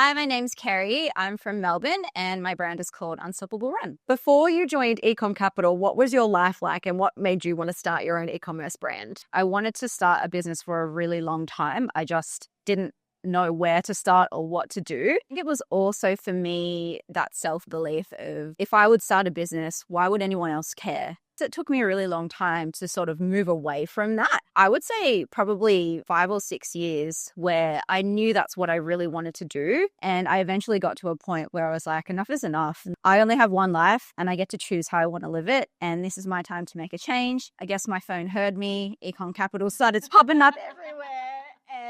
Hi, my name's Kerry. I'm from Melbourne and my brand is called Unstoppable Run. Before you joined Ecom Capital, what was your life like and what made you want to start your own e-commerce brand? I wanted to start a business for a really long time. I just didn't know where to start or what to do. I think it was also for me that self-belief of if I would start a business, why would anyone else care? It took me a really long time to sort of move away from that. I would say probably 5 or 6 years where I knew that's what I really wanted to do. And I eventually got to a point where I was like, enough is enough. I only have one life and I get to choose how I want to live it. And this is my time to make a change. I guess my phone heard me. Ecom Capital started popping up everywhere.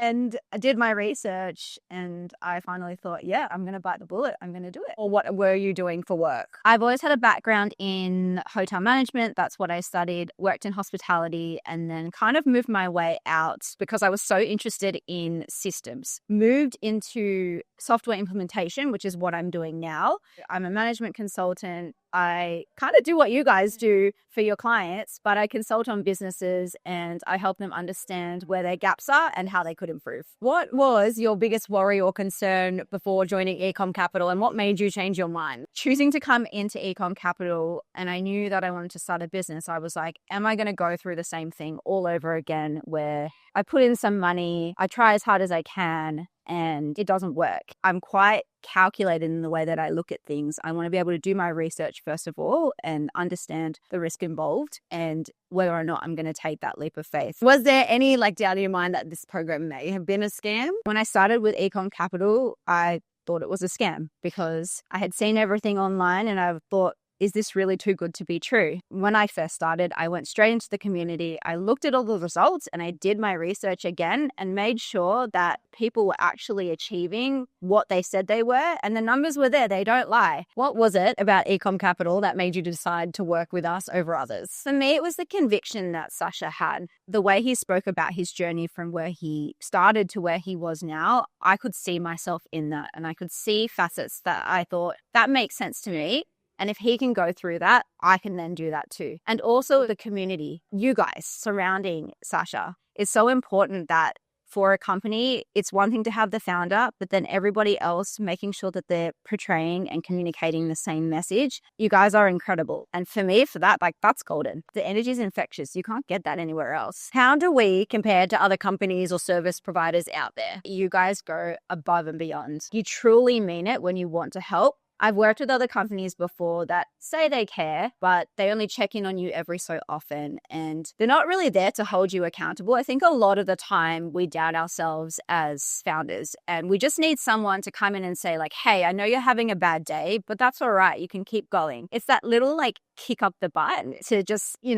And I did my research and I finally thought, yeah, I'm going to bite the bullet. I'm going to do it. Or what were you doing for work? I've always had a background in hotel management. That's what I studied, worked in hospitality, and then kind of moved my way out because I was so interested in systems. Moved into software implementation, which is what I'm doing now. I'm a management consultant. I kind of do what you guys do for your clients, but I consult on businesses and I help them understand where their gaps are and how they could improve. What was your biggest worry or concern before joining Ecom Capital and what made you change your mind? Choosing to come into Ecom Capital, and I knew that I wanted to start a business, I was like, am I going to go through the same thing all over again where I put in some money, I try as hard as I can, and it doesn't work? I'm quite calculated in the way that I look at things. I want to be able to do my research first of all and understand the risk involved and whether or not I'm going to take that leap of faith. Was there any doubt in your mind that this program may have been a scam? When I started with Ecom Capital, I thought it was a scam because I had seen everything online and I thought, is this really too good to be true? When I first started, I went straight into the community. I looked at all the results and I did my research again and made sure that people were actually achieving what they said they were. And the numbers were there. They don't lie. What was it about Ecom Capital that made you decide to work with us over others? For me, it was the conviction that Sasha had. The way he spoke about his journey from where he started to where he was now, I could see myself in that. And I could see facets that I thought, that makes sense to me. And if he can go through that, I can then do that too. And also the community, you guys surrounding Sasha is so important that for a company, it's one thing to have the founder, but then everybody else making sure that they're portraying and communicating the same message. You guys are incredible. And for me, for that, that's golden. The energy is infectious. You can't get that anywhere else. How do we compare to other companies or service providers out there? You guys go above and beyond. You truly mean it when you want to help. I've worked with other companies before that say they care, but they only check in on you every so often and they're not really there to hold you accountable. I think a lot of the time we doubt ourselves as founders and we just need someone to come in and say hey, I know you're having a bad day, but that's all right. You can keep going. It's that little kick up the butt to just, you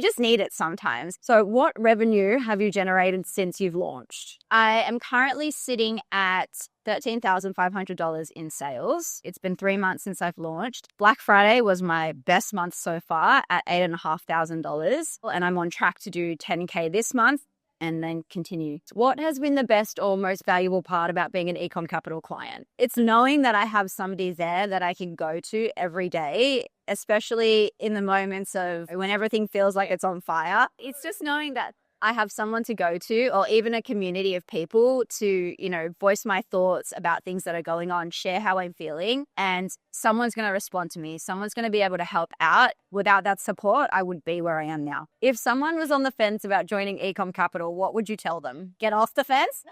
just need it sometimes. So what revenue have you generated since you've launched? I am currently sitting at $13,500 in sales. It's been 3 months since I've launched. Black Friday was my best month so far at $8,500. And I'm on track to do 10K this month and then continue. What has been the best or most valuable part about being an Ecom Capital client? It's knowing that I have somebody there that I can go to every day, especially in the moments of when everything feels like it's on fire. It's just knowing that I have someone to go to or even a community of people to, voice my thoughts about things that are going on, share how I'm feeling, and someone's going to respond to me. Someone's going to be able to help out. Without that support, I would be where I am now. If someone was on the fence about joining Ecom Capital, what would you tell them? Get off the fence?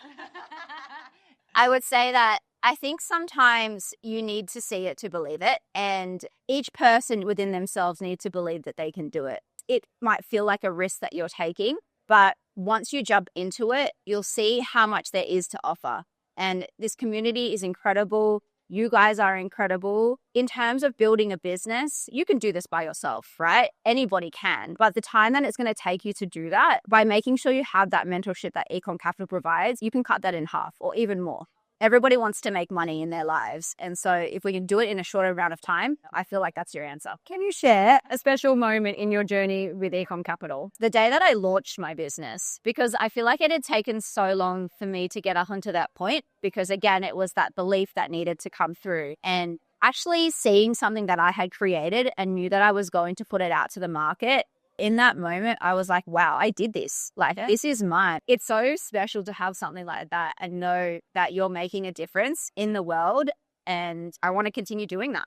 I would say that I think sometimes you need to see it to believe it, and each person within themselves needs to believe that they can do it. It might feel like a risk that you're taking, but once you jump into it, you'll see how much there is to offer. And this community is incredible. You guys are incredible. In terms of building a business, you can do this by yourself, right? Anybody can. But the time that it's going to take you to do that, by making sure you have that mentorship that Ecom Capital provides, you can cut that in half or even more. Everybody wants to make money in their lives. And so if we can do it in a shorter amount of time, I feel like that's your answer. Can you share a special moment in your journey with Ecom Capital? The day that I launched my business, because I feel like it had taken so long for me to get up onto that point, because again, it was that belief that needed to come through. And actually seeing something that I had created and knew that I was going to put it out to the market In that moment, I was like, wow, I did this. Like, this is mine. It's so special to have something like that and know that you're making a difference in the world. And I want to continue doing that.